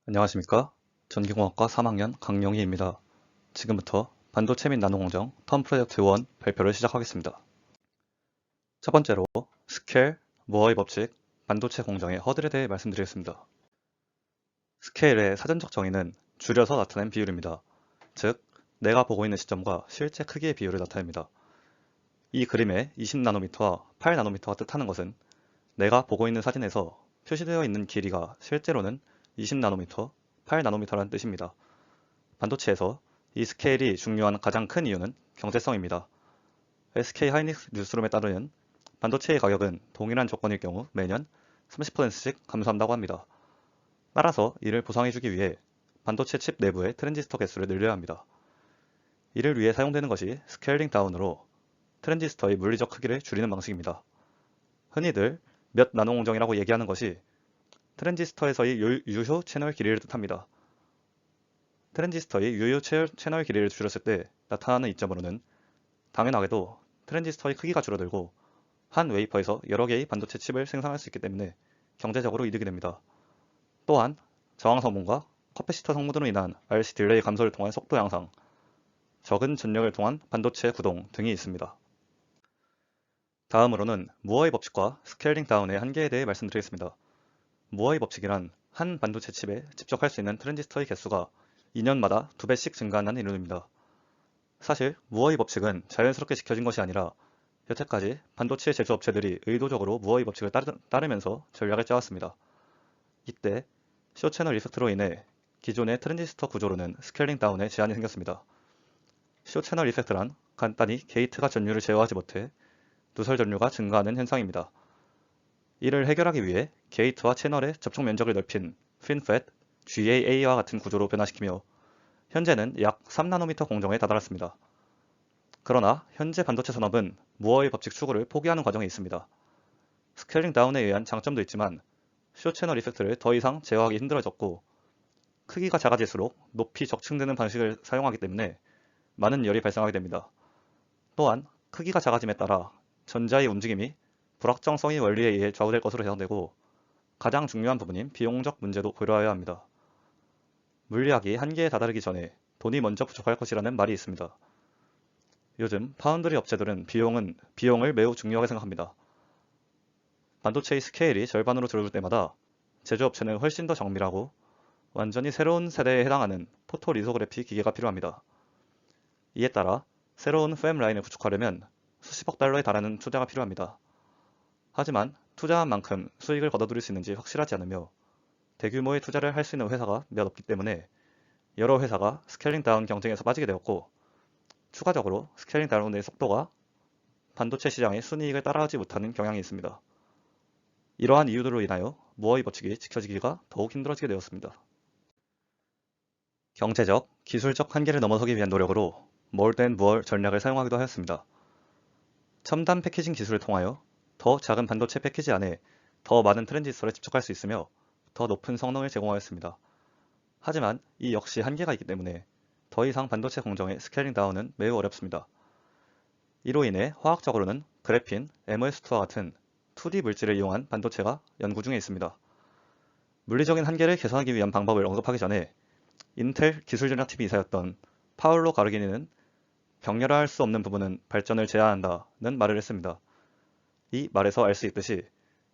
안녕하십니까? 전기공학과 3학년 강영희입니다. 지금부터 반도체 및 나노공정 텀 프로젝트 1 발표를 시작하겠습니다. 첫 번째로 스케일, 무어의 법칙, 반도체 공정의 허들에 대해 말씀드리겠습니다. 스케일의 사전적 정의는 줄여서 나타낸 비율입니다. 즉, 내가 보고 있는 시점과 실제 크기의 비율을 나타냅니다. 이 그림의 20나노미터와 8나노미터가 뜻하는 것은 내가 보고 있는 사진에서 표시되어 있는 길이가 실제로는 20나노미터, 8나노미터라는 뜻입니다. 반도체에서 이 스케일이 중요한 가장 큰 이유는 경제성입니다. SK 하이닉스 뉴스룸에 따르면 반도체의 가격은 동일한 조건일 경우 매년 30%씩 감소한다고 합니다. 따라서 이를 보상해주기 위해 반도체 칩 내부의 트랜지스터 개수를 늘려야 합니다. 이를 위해 사용되는 것이 스케일링 다운으로 트랜지스터의 물리적 크기를 줄이는 방식입니다. 흔히들 몇 나노공정이라고 얘기하는 것이 트랜지스터에서의 유효 채널 길이를 뜻합니다. 트랜지스터의 유효 채널 길이를 줄였을 때 나타나는 이점으로는 당연하게도 트랜지스터의 크기가 줄어들고 한 웨이퍼에서 여러 개의 반도체 칩을 생산할 수 있기 때문에 경제적으로 이득이 됩니다. 또한 저항 성분과 커패시터 성분으로 인한 RC 딜레이 감소를 통한 속도 향상, 적은 전력을 통한 반도체 구동 등이 있습니다. 다음으로는 무어의 법칙과 스케일링 다운의 한계에 대해 말씀드리겠습니다. 무어의 법칙이란 한 반도체 칩에 집적할 수 있는 트랜지스터의 개수가 2년마다 2배씩 증가한다는 이론입니다. 사실 무어의 법칙은 자연스럽게 지켜진 것이 아니라 여태까지 반도체 제조업체들이 의도적으로 무어의 법칙을 따르면서 전략을 짜왔습니다. 이때 쇼 채널 이펙트로 인해 기존의 트랜지스터 구조로는 스케일링 다운에 제한이 생겼습니다. 쇼 채널 이펙트란 간단히 게이트가 전류를 제어하지 못해 누설 전류가 증가하는 현상입니다. 이를 해결하기 위해 게이트와 채널의 접촉 면적을 넓힌 FinFET, GAA와 같은 구조로 변화시키며 현재는 약 3나노미터 공정에 다다랐습니다. 그러나 현재 반도체 산업은 무어의 법칙 추구를 포기하는 과정에 있습니다. 스케일링 다운에 의한 장점도 있지만 쇼 채널 이펙트를 더 이상 제어하기 힘들어졌고 크기가 작아질수록 높이 적층되는 방식을 사용하기 때문에 많은 열이 발생하게 됩니다. 또한 크기가 작아짐에 따라 전자의 움직임이 불확정성의 원리에 의해 좌우될 것으로 예상되고 가장 중요한 부분인 비용적 문제도 고려해야 합니다. 물리학이 한계에 다다르기 전에 돈이 먼저 부족할 것이라는 말이 있습니다. 요즘 파운드리 업체들은 비용을 매우 중요하게 생각합니다. 반도체의 스케일이 절반으로 줄어들 때마다 제조업체는 훨씬 더 정밀하고 완전히 새로운 세대에 해당하는 포토리소그래피 기계가 필요합니다. 이에 따라 새로운 펨 라인을 구축하려면 수십억 달러에 달하는 투자가 필요합니다. 하지만 투자한 만큼 수익을 거둬들일 수 있는지 확실하지 않으며 대규모의 투자를 할 수 있는 회사가 몇 없기 때문에 여러 회사가 스케일링 다운 경쟁에서 빠지게 되었고 추가적으로 스케일링 다운의 속도가 반도체 시장의 순이익을 따라하지 못하는 경향이 있습니다. 이러한 이유들로 인하여 무어의 법칙이 지켜지기가 더욱 힘들어지게 되었습니다. 경제적, 기술적 한계를 넘어서기 위한 노력으로 more than more 전략을 사용하기도 하였습니다. 첨단 패키징 기술을 통하여 더 작은 반도체 패키지 안에 더 많은 트랜지스터를 집적할 수 있으며 더 높은 성능을 제공하였습니다. 하지만 이 역시 한계가 있기 때문에 더 이상 반도체 공정의 스케일링 다운은 매우 어렵습니다. 이로 인해 화학적으로는 그래핀, MS2와 같은 2D 물질을 이용한 반도체가 연구 중에 있습니다. 물리적인 한계를 개선하기 위한 방법을 언급하기 전에 인텔 기술전략팀이 이사였던 파울로 가르기니는 격렬화할 수 없는 부분은 발전을 제한한다는 말을 했습니다. 이 말에서 알 수 있듯이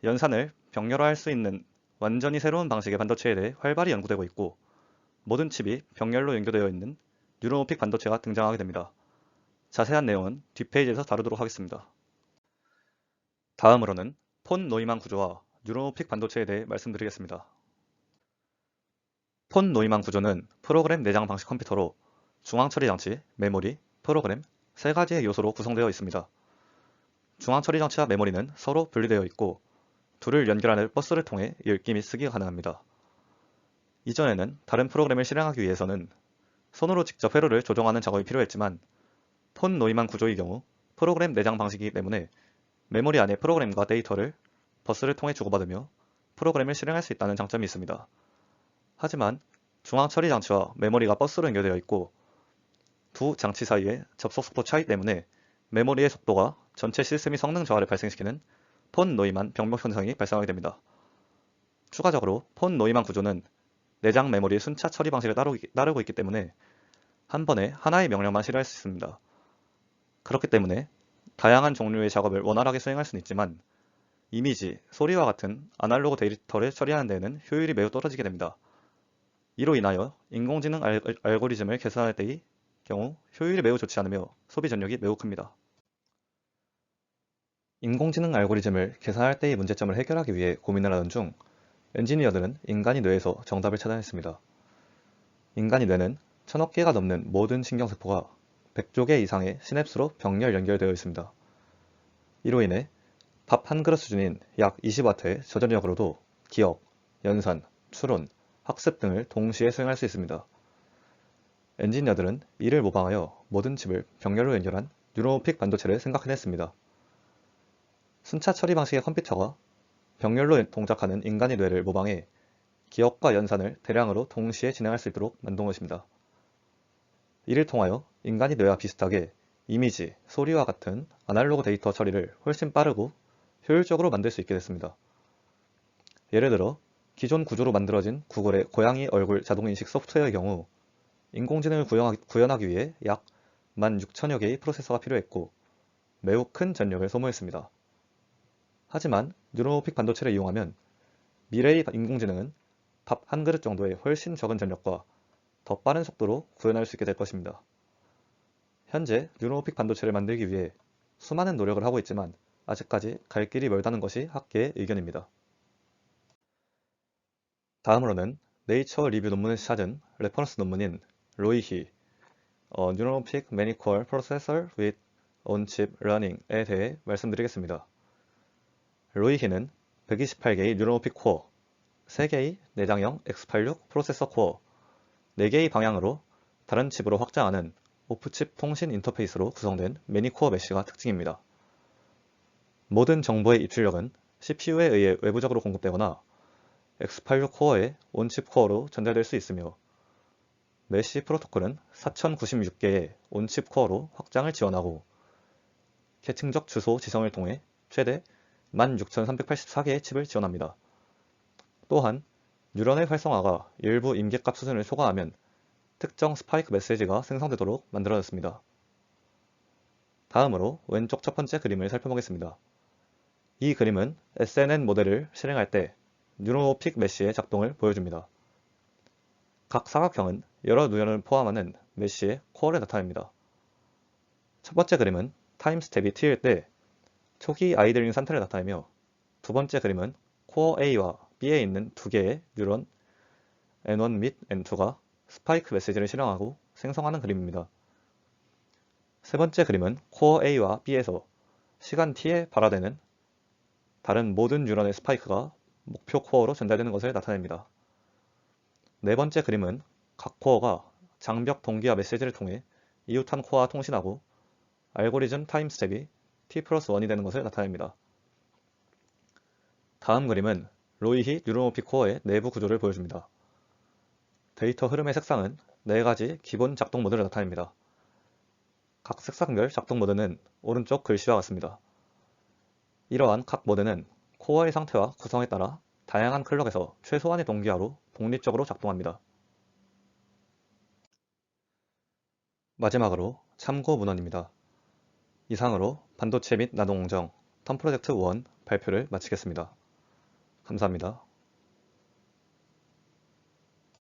연산을 병렬화할 수 있는 완전히 새로운 방식의 반도체에 대해 활발히 연구되고 있고 모든 칩이 병렬로 연결되어 있는 뉴로노픽 반도체가 등장하게 됩니다. 자세한 내용은 뒷페이지에서 다루도록 하겠습니다. 다음으로는 폰 노이만 구조와 뉴로노픽 반도체에 대해 말씀드리겠습니다. 폰 노이만 구조는 프로그램 내장 방식 컴퓨터로 중앙 처리 장치, 메모리, 프로그램 세 가지의 요소로 구성되어 있습니다. 중앙 처리 장치와 메모리는 서로 분리되어 있고 둘을 연결하는 버스를 통해 읽기 및 쓰기가 가능합니다. 이전에는 다른 프로그램을 실행하기 위해서는 손으로 직접 회로를 조정하는 작업이 필요했지만 폰 노이만 구조의 경우 프로그램 내장 방식이기 때문에 메모리 안의 프로그램과 데이터를 버스를 통해 주고받으며 프로그램을 실행할 수 있다는 장점이 있습니다. 하지만 중앙 처리 장치와 메모리가 버스로 연결되어 있고 두 장치 사이의 접속 속도 차이 때문에 메모리의 속도가 전체 시스템의 성능 저하를 발생시키는 폰 노이만 병목 현상이 발생하게 됩니다. 추가적으로 폰 노이만 구조는 내장 메모리의 순차 처리 방식을 따르고 있기 때문에 한 번에 하나의 명령만 실행할 수 있습니다. 그렇기 때문에 다양한 종류의 작업을 원활하게 수행할 수는 있지만 이미지, 소리와 같은 아날로그 데이터를 처리하는 데에는 효율이 매우 떨어지게 됩니다. 이로 인하여 인공지능 알고리즘을 계산할 때의 경우 효율이 매우 좋지 않으며 소비 전력이 매우 큽니다. 인공지능 알고리즘을 계산할 때의 문제점을 해결하기 위해 고민을 하던 중 엔지니어들은 인간의 뇌에서 정답을 찾아냈습니다. 인간의 뇌는 1000억 개가 넘는 모든 신경세포가 100조 개 이상의 시냅스로 병렬 연결되어 있습니다. 이로 인해 밥 한 그릇 수준인 약 20W의 저전력으로도 기억, 연산, 추론, 학습 등을 동시에 수행할 수 있습니다. 엔지니어들은 이를 모방하여 모든 칩을 병렬로 연결한 뉴로픽 반도체를 생각해냈습니다. 순차 처리 방식의 컴퓨터가 병렬로 동작하는 인간의 뇌를 모방해 기억과 연산을 대량으로 동시에 진행할 수 있도록 만든 것입니다. 이를 통하여 인간의 뇌와 비슷하게 이미지, 소리와 같은 아날로그 데이터 처리를 훨씬 빠르고 효율적으로 만들 수 있게 됐습니다. 예를 들어 기존 구조로 만들어진 구글의 고양이 얼굴 자동인식 소프트웨어의 경우 인공지능을 구현하기 위해 약 16,000여 개의 프로세서가 필요했고 매우 큰 전력을 소모했습니다. 하지만 뉴로픽 반도체를 이용하면 미래의 인공지능은 밥 한 그릇 정도의 훨씬 적은 전력과 더 빠른 속도로 구현할 수 있게 될 것입니다. 현재 뉴로픽 반도체를 만들기 위해 수많은 노력을 하고 있지만 아직까지 갈 길이 멀다는 것이 학계의 의견입니다. 다음으로는 네이처 리뷰 논문에서 찾은 레퍼런스 논문인 로이히 Neuropeak Many-Core Processor with On-Chip Learning에 대해 말씀드리겠습니다. 로이히는 128개의 뉴로픽 코어, 3개의 내장형 X86 프로세서 코어, 4개의 방향으로 다른 칩으로 확장하는 오프칩 통신 인터페이스로 구성된 매니코어 메쉬가 특징입니다. 모든 정보의 입출력은 CPU에 의해 외부적으로 공급되거나 X86 코어의 온칩 코어로 전달될 수 있으며 메쉬 프로토콜은 4096개의 온칩 코어로 확장을 지원하고 계층적 주소 지성을 통해 최대 16384개의 칩을 지원합니다. 또한 뉴런의 활성화가 일부 임계값 수준을 초과하면 특정 스파이크 메시지가 생성되도록 만들어졌습니다. 다음으로 왼쪽 첫 번째 그림을 살펴보겠습니다. 이 그림은 SNN 모델을 실행할 때 뉴로픽 메쉬의 작동을 보여줍니다. 각 사각형은 여러 뉴런을 포함하는 메쉬의 코어를 나타냅니다. 첫 번째 그림은 타임 스텝이 t일 때 초기 아이들링 상태를 나타내며 두 번째 그림은 코어 A와 B에 있는 두 개의 뉴런 N1 및 N2가 스파이크 메시지를 실행하고 생성하는 그림입니다. 세 번째 그림은 코어 A와 B에서 시간 t에 발화되는 다른 모든 뉴런의 스파이크가 목표 코어로 전달되는 것을 나타냅니다. 네 번째 그림은 각 코어가 장벽 동기화 메시지를 통해 이웃한 코어와 통신하고 알고리즘 타임 스텝이 t+1이 되는 것을 나타냅니다. 다음 그림은 로이히 뉴로모픽 코어의 내부 구조를 보여줍니다. 데이터 흐름의 색상은 4가지 기본 작동 모드를 나타냅니다. 각 색상별 작동 모드는 오른쪽 글씨와 같습니다. 이러한 각 모드는 코어의 상태와 구성에 따라 다양한 클럭에서 최소한의 동기화로 독립적으로 작동합니다. 마지막으로 참고 문헌입니다. 이상으로 반도체 및 나노공정 텀 프로젝트 1 발표를 마치겠습니다. 감사합니다.